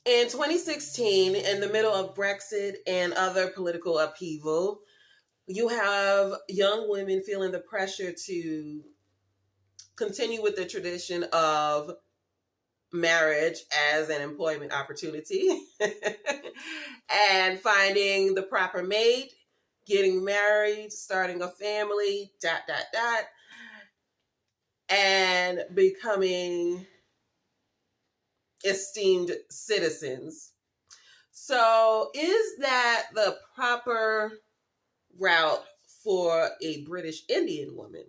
In 2016, in the middle of Brexit and other political upheaval, you have young women feeling the pressure to continue with the tradition of marriage as an employment opportunity and finding the proper mate, getting married, starting a family, dot, dot, dot, and becoming esteemed citizens. So, is that the proper route for a British Indian woman?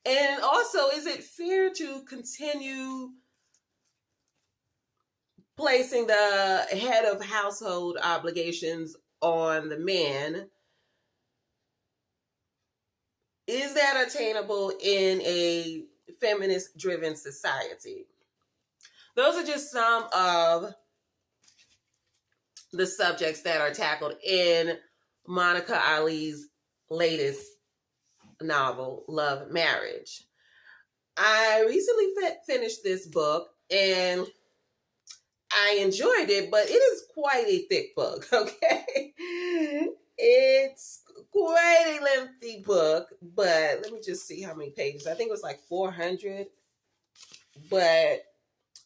And also, is it fair to continue placing the head of household obligations on the man? Is that attainable in a feminist driven society? Those are just some of the subjects that are tackled in Monica Ali's latest novel, Love Marriage. I recently finished this book and I enjoyed it, but it is quite a thick book, okay? It's quite a lengthy book, but let me just see how many pages. I think it was like 400, but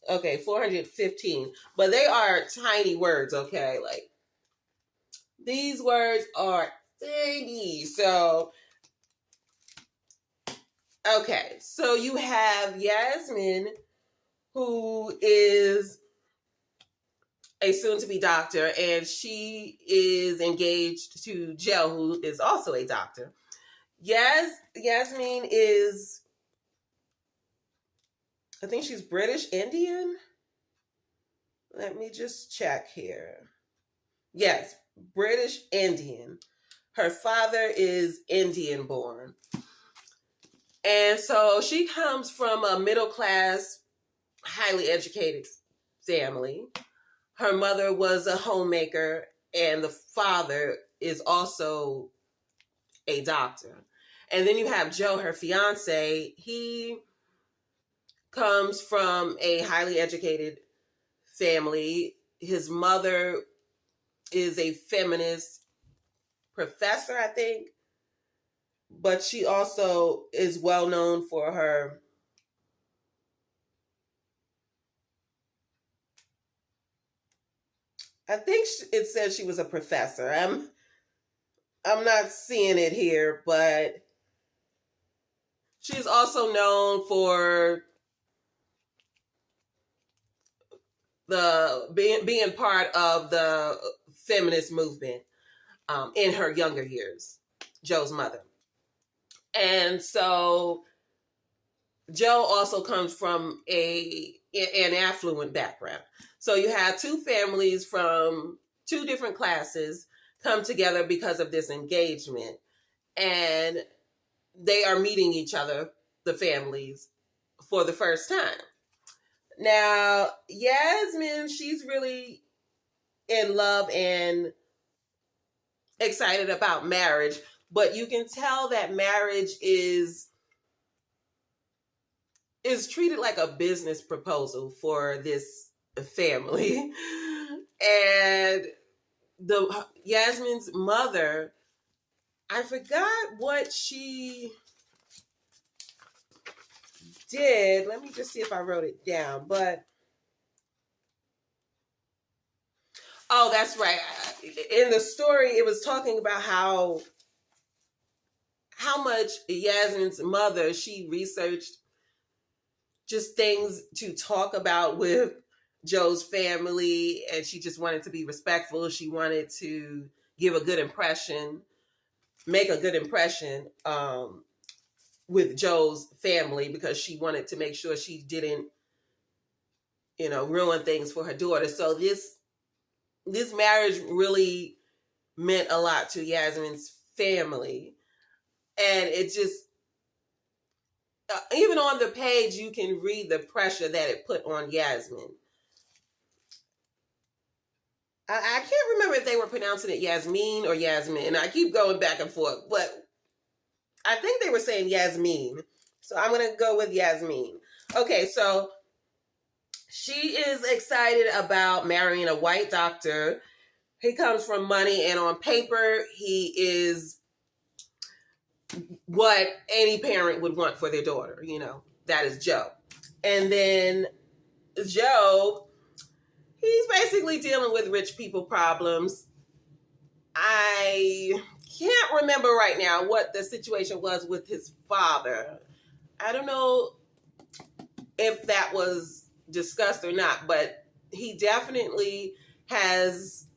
okay, 415. But they are tiny words, okay? Like, these words are tiny. So, okay, so you have Yasmin, who is a soon-to-be doctor, and she is engaged to Joe, who is also a doctor. Yasmin is, I think she's British Indian. Let me just check here. Yes, British Indian. Her father is Indian born. And so she comes from a middle-class, highly educated family. Her mother was a homemaker, and the father is also a doctor. And then you have Joe, her fiance. He comes from a highly educated family. His mother is a feminist professor, I think, but she also is well known for her I think it says she was a professor. I'm not seeing it here, but she's also known for the being part of the feminist movement in her younger years, Joe's mother. And so Joe also comes from an affluent background. So you have two families from two different classes come together because of this engagement. And they are meeting each other, the families, for the first time. Now, Yasmin, she's really in love and excited about marriage, but you can tell that marriage is treated like a business proposal for this family. And the Yasmin's mother, I forgot what she did. Let me just see if I wrote it down. But oh, that's right. In the story, it was talking about how much Yasmin's mother, she researched just things to talk about with Joe's family, and she just wanted to be respectful. She wanted to give a good impression, make a good impression with Joe's family, because she wanted to make sure she didn't, ruin things for her daughter. So this marriage really meant a lot to Yasmin's family, and it just even on the page, you can read the pressure that it put on Yasmin. I can't remember if they were pronouncing it Yasmin or Yasmin, and I keep going back and forth, but I think they were saying Yasmin. So I'm going to go with Yasmin. Okay, so She is excited about marrying a white doctor. He comes from money, and on paper, he is what any parent would want for their daughter. That is Joe. And then Joe, he's basically dealing with rich people problems. I can't remember right now what the situation was with his father. I don't know if that was discussed or not, but he definitely has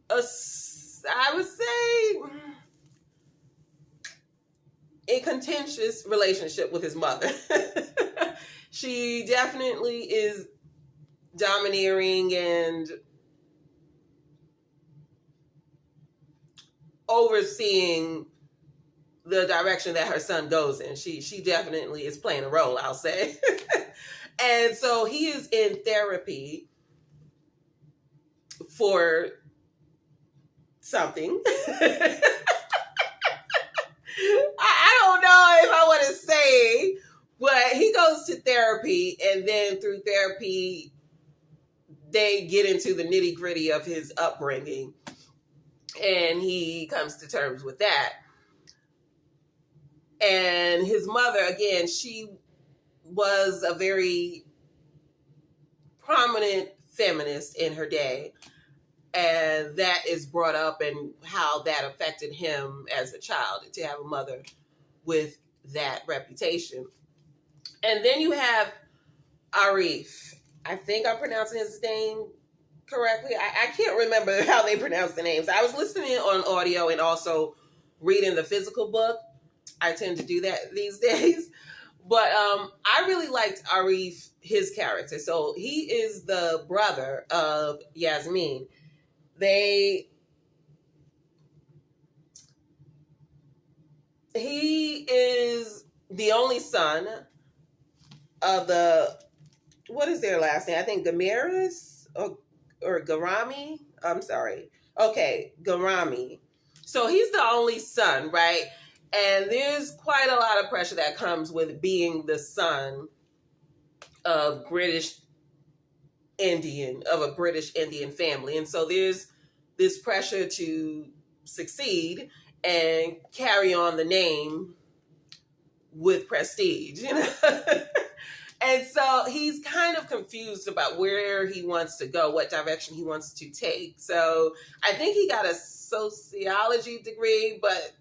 I would say, a contentious relationship with his mother. She definitely is domineering and overseeing the direction that her son goes in. She definitely is playing a role, I'll say. And so he is in therapy for something. I don't know if I want to say, but he goes to therapy, and then through therapy, they get into the nitty gritty of his upbringing, and he comes to terms with that. And his mother, again, she was a very prominent feminist in her day. And that is brought up and how that affected him as a child, to have a mother with that reputation. And then you have Arif. I think I'm pronouncing his name correctly. I can't remember how they pronounce the names. I was listening on audio and also reading the physical book. I tend to do that these days. But I really liked Arif, his character. So he is the brother of Yasmin. He is the only son of what is their last name? I think Gamiris or Garami. I'm sorry. Okay, Garami. So he's the only son, right? And there's quite a lot of pressure that comes with being the son of a British Indian family. And so there's this pressure to succeed and carry on the name with prestige, And so he's kind of confused about where he wants to go, what direction he wants to take. So I think he got a sociology degree, but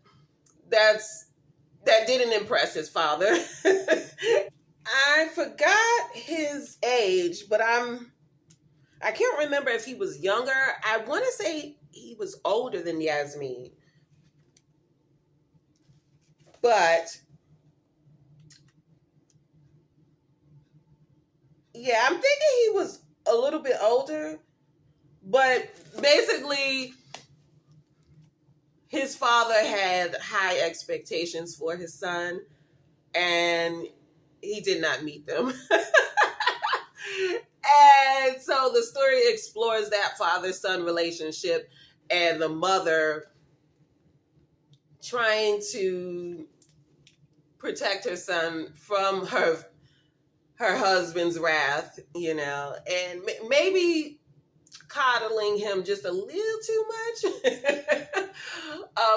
that didn't impress his father. I forgot his age, but I can't remember if he was younger. I want to say he was older than Yasmin. But yeah, I'm thinking he was a little bit older. But basically, his father had high expectations for his son, and he did not meet them. And so the story explores that father-son relationship and the mother trying to protect her son from her husband's wrath, and maybe coddling him just a little too much.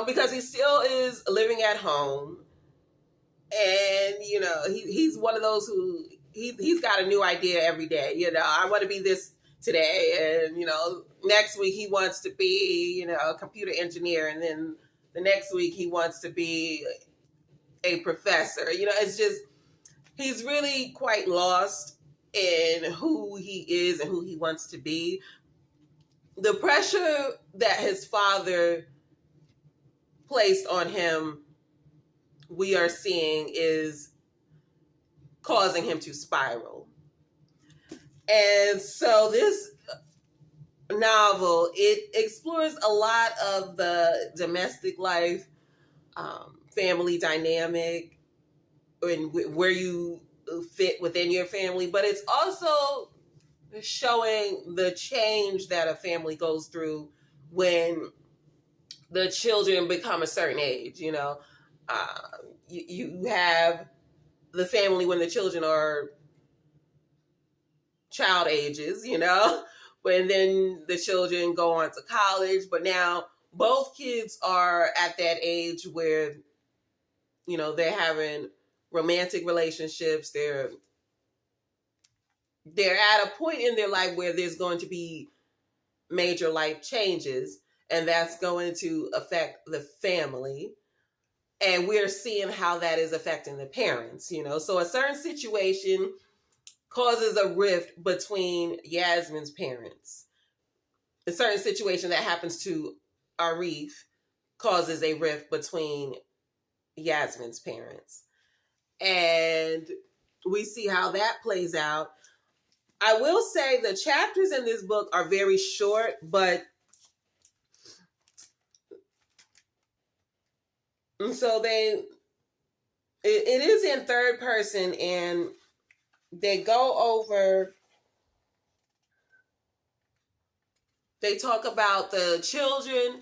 Because he still is living at home, and he's one of those who he's got a new idea every day. I want to be this today, and next week he wants to be a computer engineer, and then the next week he wants to be a professor. It's just he's really quite lost in who he is and who he wants to be. The pressure that his father placed on him, we are seeing, is causing him to spiral. And so this novel, it explores a lot of the domestic life, family dynamic, and where you fit within your family, but it's also showing the change that a family goes through when the children become a certain age. You have the family when the children are child ages, you know, but then the children go on to college. But now both kids are at that age where, you know, they're having romantic relationships. They're at a point in their life where there's going to be major life changes, and that's going to affect the family. And we're seeing how that is affecting the parents, you know. So a certain situation causes a rift between Yasmin's parents. A certain situation that happens to Arif causes a rift between Yasmin's parents. And we see how that plays out. I will say the chapters in this book are very short, but so it is in third person, and they talk about the children,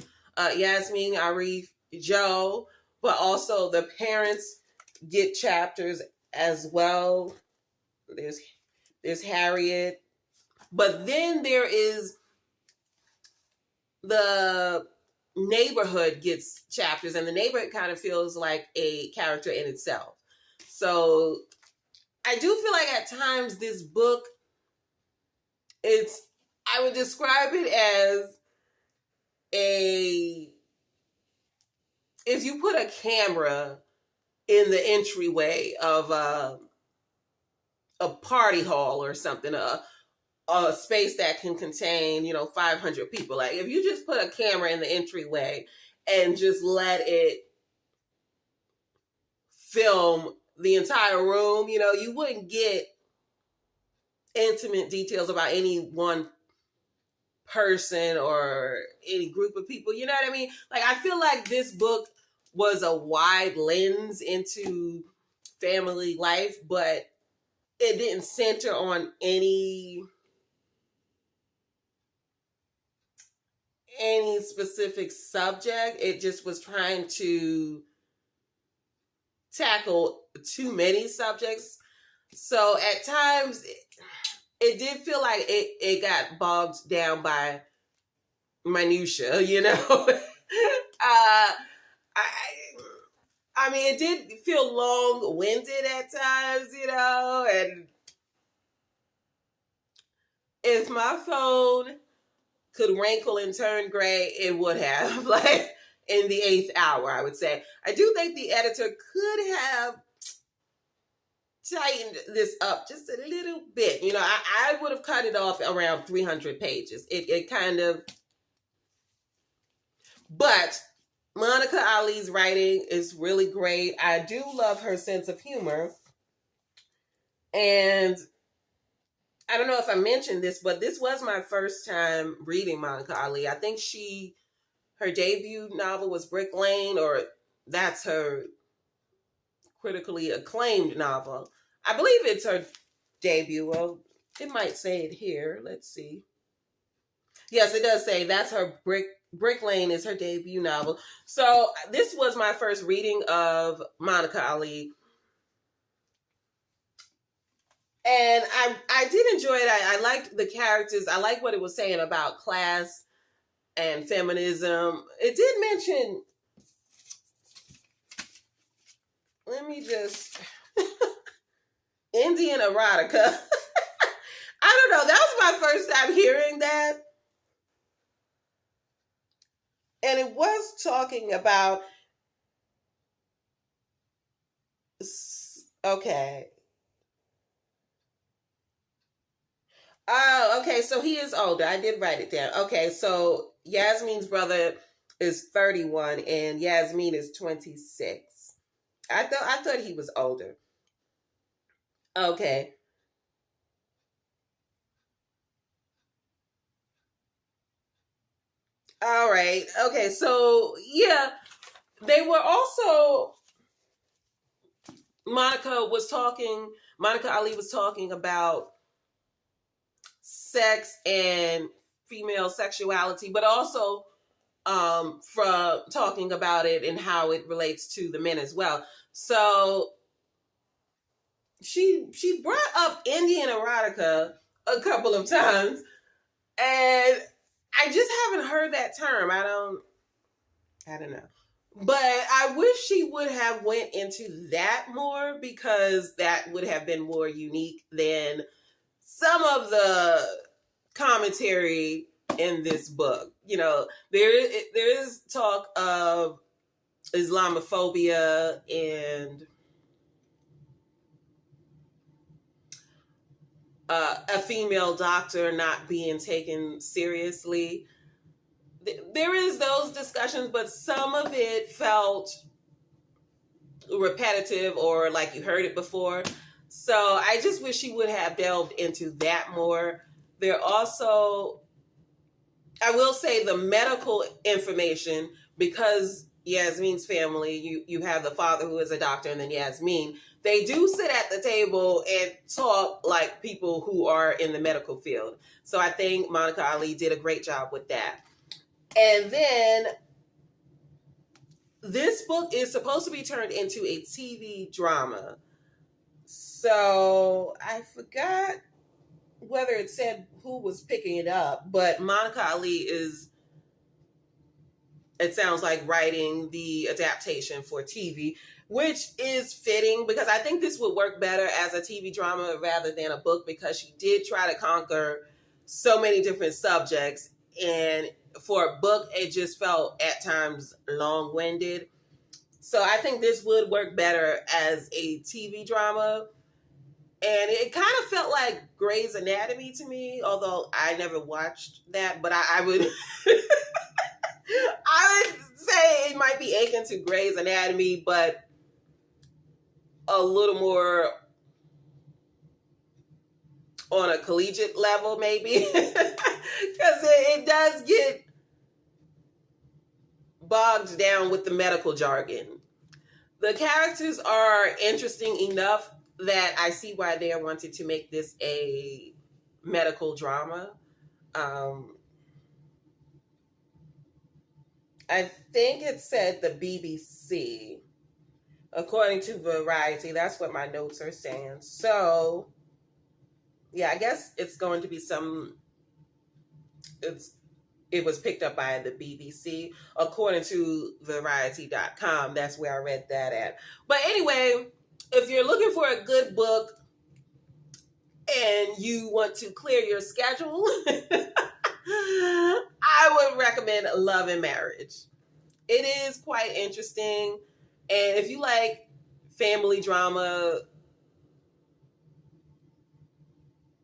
Yasmin, Arif, Joe, but also the parents get chapters as well. There's Harriet, but then there is the neighborhood gets chapters, and the neighborhood kind of feels like a character in itself. So I do feel like at times this book, I would describe it as if you put a camera in the entryway of a party hall or something, a space that can contain, 500 people. Like if you just put a camera in the entryway and just let it film the entire room, you wouldn't get intimate details about any one person or any group of people. You know what I mean? Like I feel like this book was a wide lens into family life, but it didn't center on any specific subject. It just was trying to tackle too many subjects. So at times it did feel like it got bogged down by minutia, I mean, it did feel long-winded at times, and if my phone could wrinkle and turn gray, it would have, like, in the 8th hour, I would say. I do think the editor could have tightened this up just a little bit. I would have cut it off around 300 pages. It kind of... But Monica Ali's writing is really great. I do love her sense of humor. And I don't know if I mentioned this, but this was my first time reading Monica Ali. I think her debut novel was Brick Lane, or that's her critically acclaimed novel. I believe it's her debut. Well, it might say it here. Let's see. Yes, it does say that's her Brick Lane is her debut novel. So this was my first reading of Monica Ali. And I did enjoy it. I liked the characters. I liked what it was saying about class and feminism. It did mention, let me just, Indian erotica. I don't know. That was my first time hearing that. And it was talking about, okay. Oh, okay. So he is older. I did write it down. Okay. So Yasmin's brother is 31 and Yasmin is 26. I thought he was older. Okay. All right. Okay. So yeah, they were also, Monica Ali was talking about sex and female sexuality, but also from talking about it and how it relates to the men as well. So she brought up Indian erotica a couple of times. And I just haven't heard that term. I don't know. But I wish she would have went into that more, because that would have been more unique than some of the commentary in this book. You know, there is talk of Islamophobia and a female doctor not being taken seriously. There is those discussions, but some of it felt repetitive or like you heard it before. So I just wish she would have delved into that more. There also, I will say, the medical information, because Yasmin's family, you have the father who is a doctor, and then Yasmin, they do sit at the table and talk like people who are in the medical field. So I think Monica Ali did a great job with that. And then this book is supposed to be turned into a TV drama. So I forgot whether it said who was picking it up, but Monica Ali is, it sounds like, writing the adaptation for TV, which is fitting, because I think this would work better as a TV drama rather than a book, because she did try to conquer so many different subjects. And for a book, it just felt at times long-winded. So I think this would work better as a TV drama. And it kind of felt like Grey's Anatomy to me, although I never watched that. But I would I would say it might be akin to Grey's Anatomy, but a little more on a collegiate level, maybe. Because it does get bogged down with the medical jargon. The characters are interesting enough that I see why they wanted to make this a medical drama. I think it said the BBC. According to Variety, that's what my notes are saying. So, yeah, I guess it's going to be it was picked up by the BBC. According to Variety.com, that's where I read that at. But anyway, if you're looking for a good book and you want to clear your schedule, I would recommend Love and Marriage. It is quite interesting. And if you like family drama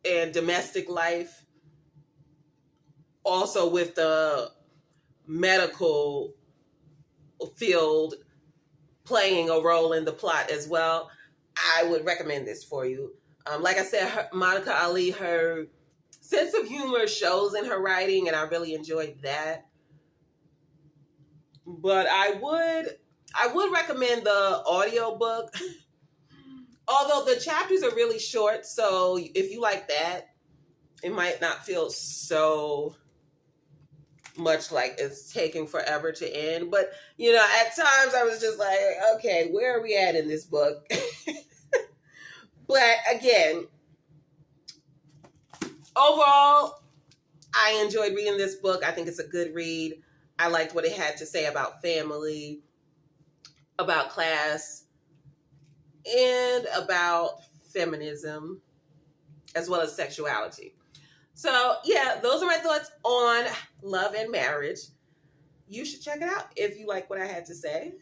and domestic life, also with the medical field playing a role in the plot as well, I would recommend this for you. Like I said, Monica Ali, her sense of humor shows in her writing, and I really enjoyed that. But I would recommend the audiobook. Although the chapters are really short, so if you like that, it might not feel so much like it's taking forever to end. But, you know, at times I was just like, okay, where are we at in this book? But again, overall, I enjoyed reading this book. I think it's a good read. I liked what it had to say about family, about class, and about feminism, as well as sexuality. So, yeah, those are my thoughts on Love and Marriage. You should check it out if you like what I had to say.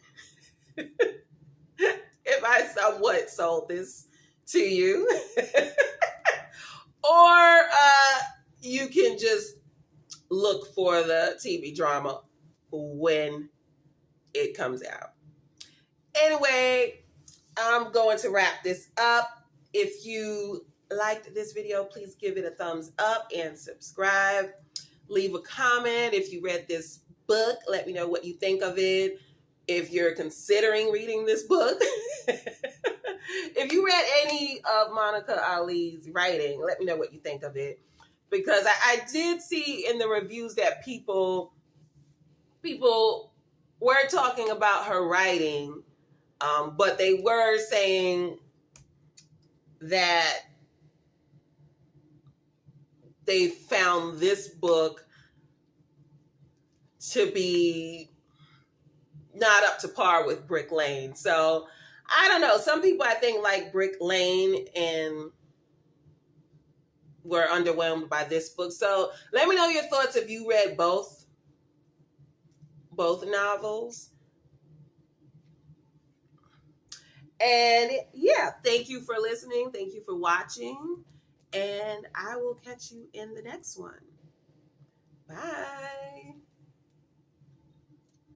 If I somewhat sold this to you. Or you can just look for the TV drama when it comes out. Anyway, I'm going to wrap this up. If you liked this video, please give it a thumbs up and subscribe. Leave a comment if you read this book. Let me know what you think of it. If you're considering reading this book. If you read any of Monica Ali's writing, let me know what you think of it. Because I did see in the reviews that people were talking about her writing, but they were saying that they found this book to be not up to par with Brick Lane. So I don't know. Some people I think like Brick Lane and were underwhelmed by this book. So let me know your thoughts if you read both novels. And yeah, thank you for listening. Thank you for watching. And I will catch you in the next one. Bye.